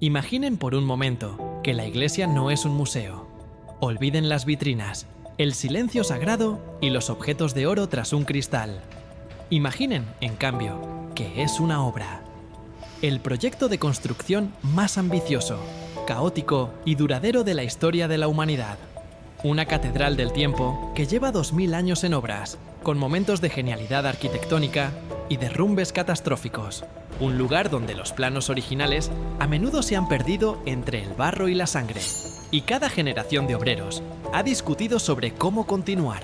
Imaginen por un momento que la iglesia no es un museo. Olviden las vitrinas, el silencio sagrado y los objetos de oro tras un cristal. Imaginen, en cambio, que es una obra. El proyecto de construcción más ambicioso, caótico y duradero de la historia de la humanidad. Una catedral del tiempo que lleva 2000 años en obras, con momentos de genialidad arquitectónica y derrumbes catastróficos. Un lugar donde los planos originales a menudo se han perdido entre el barro y la sangre. Y cada generación de obreros ha discutido sobre cómo continuar.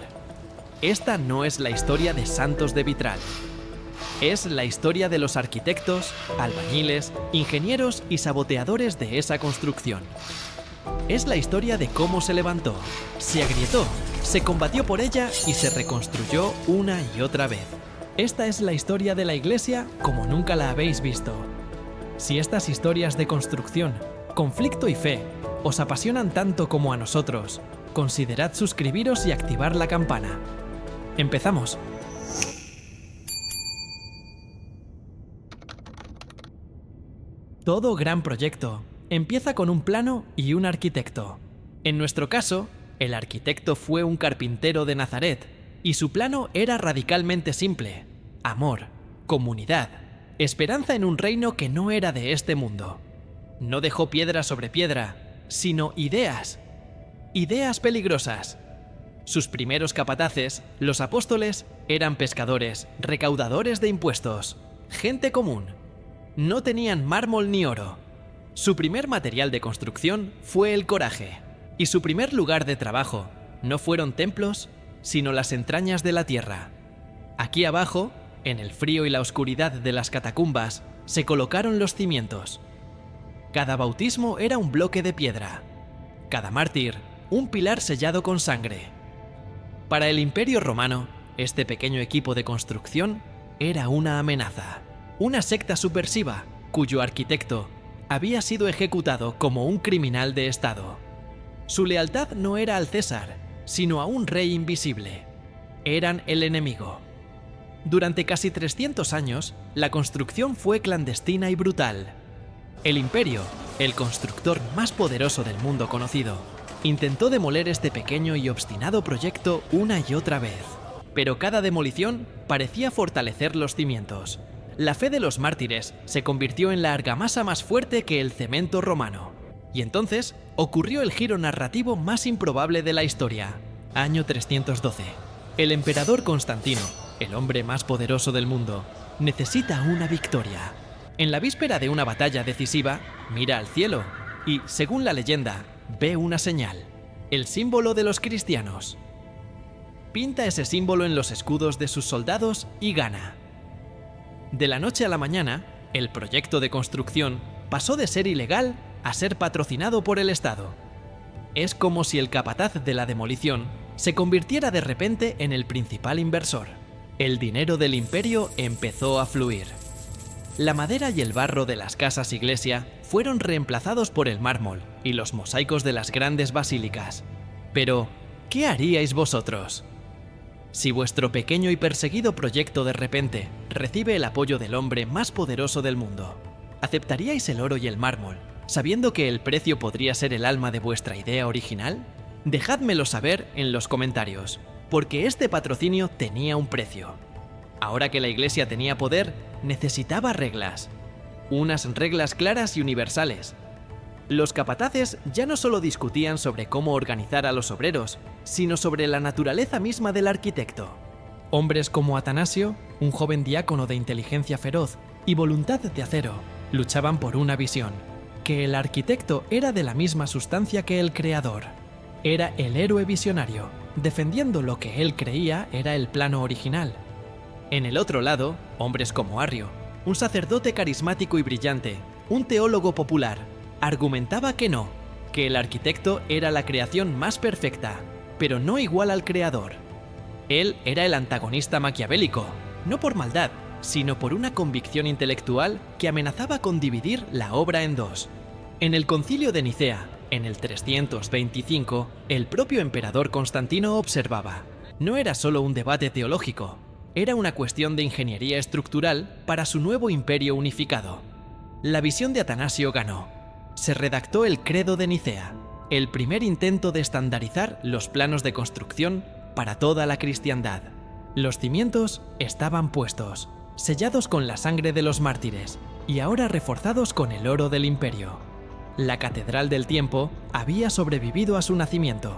Esta no es la historia de Santos de Vitral. Es la historia de los arquitectos, albañiles, ingenieros y saboteadores de esa construcción. Es la historia de cómo se levantó, se agrietó, se combatió por ella y se reconstruyó una y otra vez. Esta es la historia de la iglesia como nunca la habéis visto. Si estas historias de construcción, conflicto y fe os apasionan tanto como a nosotros, considerad suscribiros y activar la campana. ¡Empezamos! Todo gran proyecto empieza con un plano y un arquitecto. En nuestro caso, el arquitecto fue un carpintero de Nazaret, y su plano era radicalmente simple: amor, comunidad, esperanza en un reino que no era de este mundo. No dejó piedra sobre piedra, sino ideas. Ideas peligrosas. Sus primeros capataces, los apóstoles, eran pescadores, recaudadores de impuestos, gente común. No tenían mármol ni oro. Su primer material de construcción fue el coraje, y su primer lugar de trabajo no fueron templos, sino las entrañas de la tierra. Aquí abajo, en el frío y la oscuridad de las catacumbas, se colocaron los cimientos. Cada bautismo era un bloque de piedra, cada mártir un pilar sellado con sangre. Para el Imperio Romano, este pequeño equipo de construcción era una amenaza, una secta subversiva cuyo arquitecto había sido ejecutado como un criminal de Estado. Su lealtad no era al César, sino a un rey invisible. Eran el enemigo. Durante casi 300 años, la construcción fue clandestina y brutal. El imperio, el constructor más poderoso del mundo conocido, intentó demoler este pequeño y obstinado proyecto una y otra vez. Pero cada demolición parecía fortalecer los cimientos. La fe de los mártires se convirtió en la argamasa más fuerte que el cemento romano. Y entonces ocurrió el giro narrativo más improbable de la historia. Año 312. El emperador Constantino, el hombre más poderoso del mundo, necesita una victoria. En la víspera de una batalla decisiva, mira al cielo y, según la leyenda, ve una señal, el símbolo de los cristianos. Pinta ese símbolo en los escudos de sus soldados y gana. De la noche a la mañana, el proyecto de construcción pasó de ser ilegal a ser patrocinado por el Estado. Es como si el capataz de la demolición se convirtiera de repente en el principal inversor. El dinero del imperio empezó a fluir. La madera y el barro de las casas iglesia fueron reemplazados por el mármol y los mosaicos de las grandes basílicas. Pero, ¿qué haríais vosotros? Si vuestro pequeño y perseguido proyecto de repente recibe el apoyo del hombre más poderoso del mundo, ¿aceptaríais el oro y el mármol, sabiendo que el precio podría ser el alma de vuestra idea original? Dejádmelo saber en los comentarios, porque este patrocinio tenía un precio. Ahora que la iglesia tenía poder, necesitaba reglas. Unas reglas claras y universales. Los capataces ya no solo discutían sobre cómo organizar a los obreros, sino sobre la naturaleza misma del arquitecto. Hombres como Atanasio, un joven diácono de inteligencia feroz y voluntad de acero, luchaban por una visión: que el arquitecto era de la misma sustancia que el creador. Era el héroe visionario, defendiendo lo que él creía era el plano original. En el otro lado, hombres como Arrio, un sacerdote carismático y brillante, un teólogo popular, argumentaba que no, que el arquitecto era la creación más perfecta, pero no igual al creador. Él era el antagonista maquiavélico, no por maldad, sino por una convicción intelectual que amenazaba con dividir la obra en dos. En el Concilio de Nicea, en el 325, el propio emperador Constantino observaba: no era solo un debate teológico, era una cuestión de ingeniería estructural para su nuevo imperio unificado. La visión de Atanasio ganó. se redactó el Credo de Nicea, el primer intento de estandarizar los planos de construcción para toda la cristiandad. Los cimientos estaban puestos, sellados con la sangre de los mártires y ahora reforzados con el oro del imperio. La Catedral del Tiempo había sobrevivido a su nacimiento,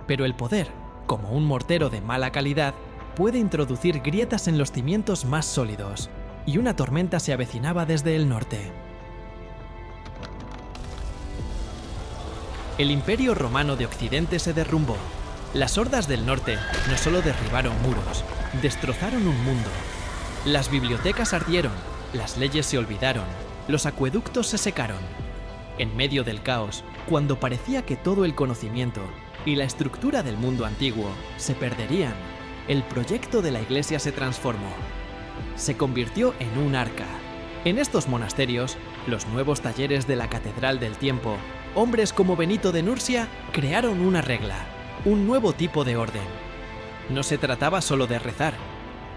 pero el poder, como un mortero de mala calidad, puede introducir grietas en los cimientos más sólidos, y una tormenta se avecinaba desde el norte. El Imperio Romano de Occidente se derrumbó. Las hordas del norte no solo derribaron muros, destrozaron un mundo. Las bibliotecas ardieron, las leyes se olvidaron, los acueductos se secaron. En medio del caos, cuando parecía que todo el conocimiento y la estructura del mundo antiguo se perderían, el proyecto de la Iglesia se transformó. Se convirtió en un arca. En estos monasterios, los nuevos talleres de la Catedral del Tiempo, hombres como Benito de Nursia crearon una regla, un nuevo tipo de orden. No se trataba solo de rezar,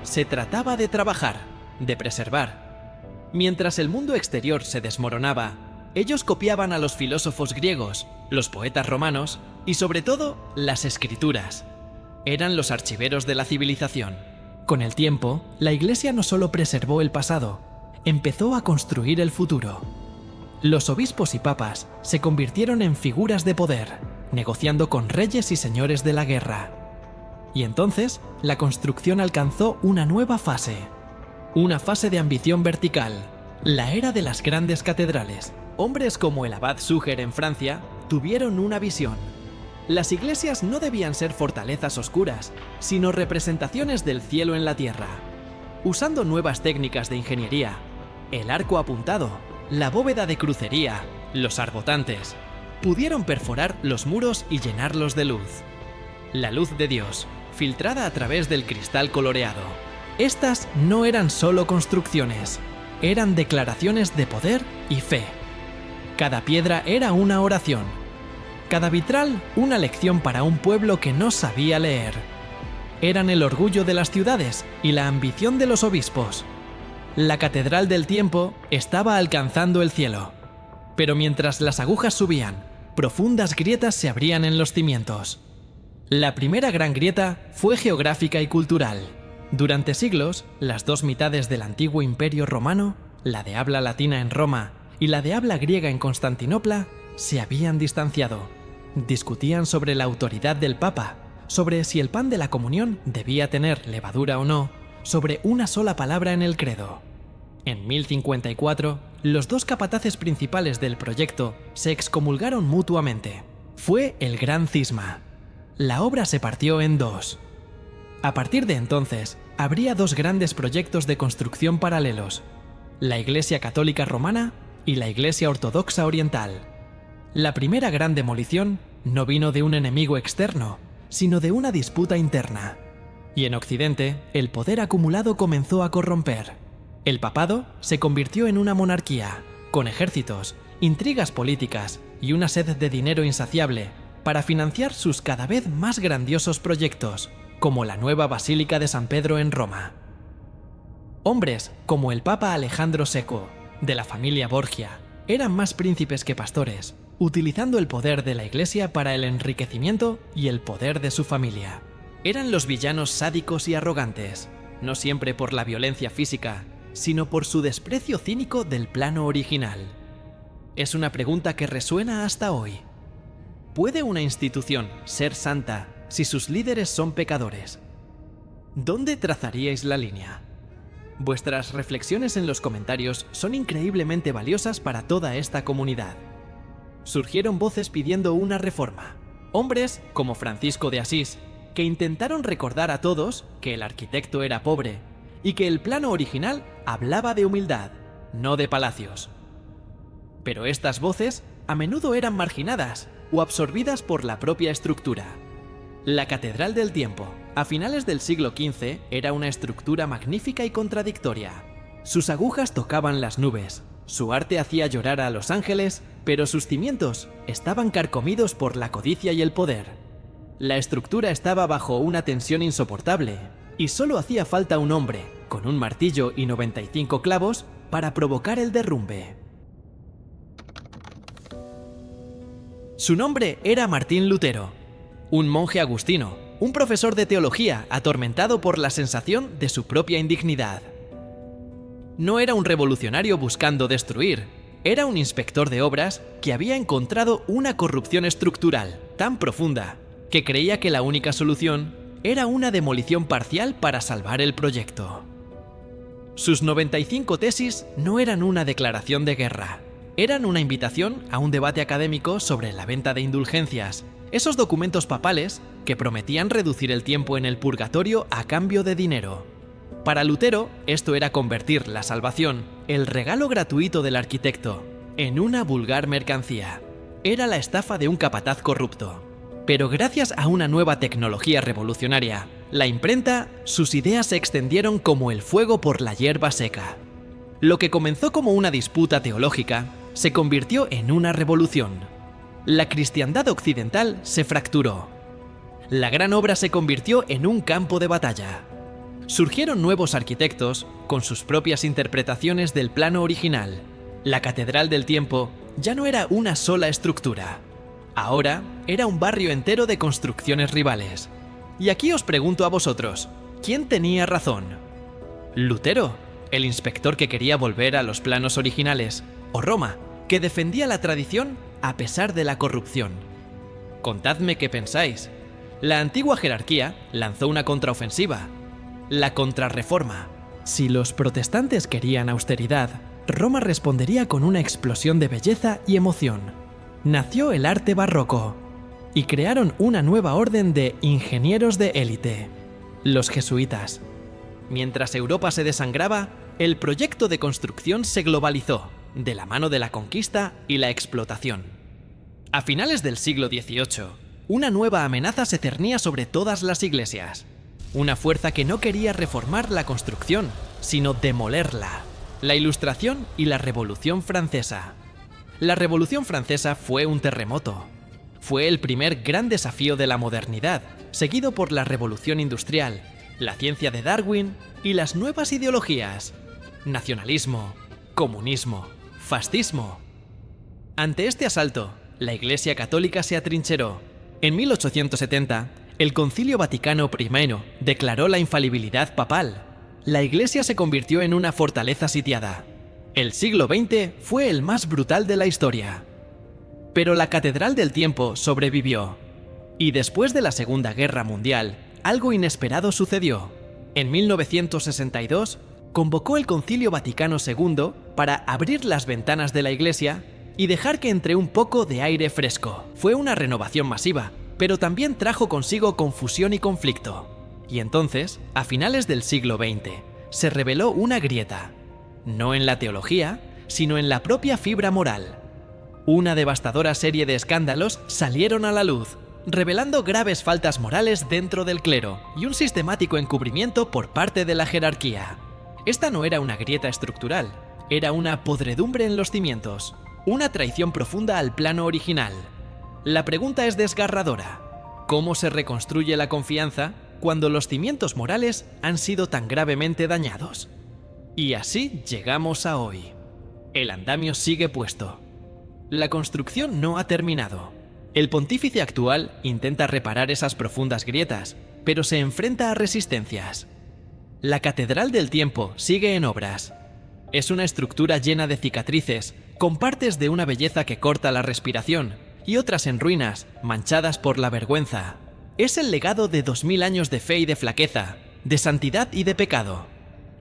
se trataba de trabajar, de preservar. Mientras el mundo exterior se desmoronaba, ellos copiaban a los filósofos griegos, los poetas romanos y sobre todo las escrituras. Eran los archiveros de la civilización. Con el tiempo, la Iglesia no solo preservó el pasado, empezó a construir el futuro. Los obispos y papas se convirtieron en figuras de poder, negociando con reyes y señores de la guerra. Y entonces, la construcción alcanzó una nueva fase. Una fase de ambición vertical, la era de las grandes catedrales. Hombres como el abad Suger en Francia tuvieron una visión. Las iglesias no debían ser fortalezas oscuras, sino representaciones del cielo en la tierra. Usando nuevas técnicas de ingeniería, el arco apuntado, la bóveda de crucería, los arbotantes, pudieron perforar los muros y llenarlos de luz. La luz de Dios, filtrada a través del cristal coloreado. Estas no eran solo construcciones, eran declaraciones de poder y fe. Cada piedra era una oración. Cada vitral una lección para un pueblo que no sabía leer. Eran el orgullo de las ciudades y la ambición de los obispos. La Catedral del Tiempo estaba alcanzando el cielo. Pero mientras las agujas subían, profundas grietas se abrían en los cimientos. La primera gran grieta fue geográfica y cultural. Durante siglos, las dos mitades del antiguo Imperio Romano, la de habla latina en Roma y la de habla griega en Constantinopla, se habían distanciado. Discutían sobre la autoridad del Papa, sobre si el pan de la comunión debía tener levadura o no, sobre una sola palabra en el credo. En 1054, los dos capataces principales del proyecto se excomulgaron mutuamente. Fue el Gran Cisma. La obra se partió en dos. A partir de entonces, habría dos grandes proyectos de construcción paralelos: la Iglesia Católica Romana y la Iglesia Ortodoxa Oriental. La primera gran demolición no vino de un enemigo externo, sino de una disputa interna. Y en Occidente, el poder acumulado comenzó a corromper. El papado se convirtió en una monarquía, con ejércitos, intrigas políticas y una sed de dinero insaciable para financiar sus cada vez más grandiosos proyectos, como la nueva Basílica de San Pedro en Roma. Hombres como el Papa Alejandro Secco, de la familia Borgia, eran más príncipes que pastores, utilizando el poder de la Iglesia para el enriquecimiento y el poder de su familia. Eran los villanos sádicos y arrogantes, no siempre por la violencia física, sino por su desprecio cínico del plano original. Es una pregunta que resuena hasta hoy. ¿Puede una institución ser santa si sus líderes son pecadores? ¿Dónde trazaríais la línea? Vuestras reflexiones en los comentarios son increíblemente valiosas para toda esta comunidad. Surgieron voces pidiendo una reforma. Hombres como Francisco de Asís, que intentaron recordar a todos que el arquitecto era pobre y que el plano original hablaba de humildad, no de palacios. Pero estas voces a menudo eran marginadas o absorbidas por la propia estructura. La Catedral del Tiempo, a finales del siglo XV, era una estructura magnífica y contradictoria. Sus agujas tocaban las nubes, su arte hacía llorar a los ángeles, pero sus cimientos estaban carcomidos por la codicia y el poder. La estructura estaba bajo una tensión insoportable, y solo hacía falta un hombre, con un martillo y 95 clavos, para provocar el derrumbe. Su nombre era Martín Lutero, un monje agustino, un profesor de teología atormentado por la sensación de su propia indignidad. No era un revolucionario buscando destruir, era un inspector de obras que había encontrado una corrupción estructural tan profunda que creía que la única solución era una demolición parcial para salvar el proyecto. Sus 95 tesis no eran una declaración de guerra, eran una invitación a un debate académico sobre la venta de indulgencias, esos documentos papales que prometían reducir el tiempo en el purgatorio a cambio de dinero. Para Lutero, esto era convertir la salvación, el regalo gratuito del arquitecto, en una vulgar mercancía. Era la estafa de un capataz corrupto. Pero gracias a una nueva tecnología revolucionaria, la imprenta, sus ideas se extendieron como el fuego por la hierba seca. Lo que comenzó como una disputa teológica se convirtió en una revolución. La cristiandad occidental se fracturó. La gran obra se convirtió en un campo de batalla. Surgieron nuevos arquitectos con sus propias interpretaciones del plano original. La Catedral del Tiempo ya no era una sola estructura. Ahora era un barrio entero de construcciones rivales. Y aquí os pregunto a vosotros, ¿quién tenía razón? ¿Lutero, el inspector que quería volver a los planos originales, o Roma, que defendía la tradición a pesar de la corrupción? Contadme qué pensáis. La antigua jerarquía lanzó una contraofensiva, la Contrarreforma. Si los protestantes querían austeridad, Roma respondería con una explosión de belleza y emoción. Nació el arte barroco y crearon una nueva orden de ingenieros de élite, los jesuitas. Mientras Europa se desangraba, el proyecto de construcción se globalizó, de la mano de la conquista y la explotación. A finales del siglo XVIII, una nueva amenaza se cernía sobre todas las iglesias. Una fuerza que no quería reformar la construcción, sino demolerla. La Ilustración y la Revolución Francesa. La Revolución Francesa fue un terremoto. Fue el primer gran desafío de la modernidad, seguido por la Revolución Industrial, la ciencia de Darwin y las nuevas ideologías. Nacionalismo, comunismo, fascismo. Ante este asalto, la Iglesia Católica se atrincheró. En 1870, el Concilio Vaticano I declaró la infalibilidad papal. La Iglesia se convirtió en una fortaleza sitiada. El siglo XX fue el más brutal de la historia. Pero la Catedral del Tiempo sobrevivió. Y después de la Segunda Guerra Mundial, algo inesperado sucedió. En 1962, convocó el Concilio Vaticano II para abrir las ventanas de la Iglesia y dejar que entre un poco de aire fresco. Fue una renovación masiva, pero también trajo consigo confusión y conflicto. Y entonces, a finales del siglo XX, se reveló una grieta. No en la teología, sino en la propia fibra moral. Una devastadora serie de escándalos salieron a la luz, revelando graves faltas morales dentro del clero y un sistemático encubrimiento por parte de la jerarquía. Esta no era una grieta estructural, era una podredumbre en los cimientos, una traición profunda al plano original. La pregunta es desgarradora. ¿Cómo se reconstruye la confianza cuando los cimientos morales han sido tan gravemente dañados? Y así llegamos a hoy. El andamio sigue puesto. La construcción no ha terminado. El pontífice actual intenta reparar esas profundas grietas, pero se enfrenta a resistencias. La Catedral del Tiempo sigue en obras. Es una estructura llena de cicatrices, con partes de una belleza que corta la respiración, y otras en ruinas, manchadas por la vergüenza. Es el legado de 2000 años de fe y de flaqueza, de santidad y de pecado.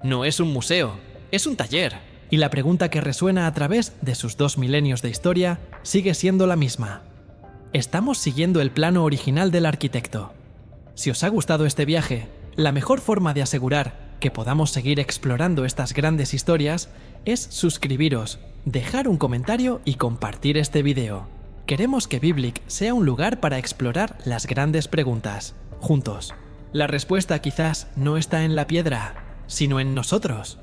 No es un museo, es un taller. Y la pregunta que resuena a través de sus 2 milenios de historia sigue siendo la misma. ¿Estamos siguiendo el plano original del arquitecto? Si os ha gustado este viaje, la mejor forma de asegurar que podamos seguir explorando estas grandes historias es suscribiros, dejar un comentario y compartir este video. Queremos que Biblic sea un lugar para explorar las grandes preguntas, juntos. La respuesta quizás no está en la piedra, sino en nosotros.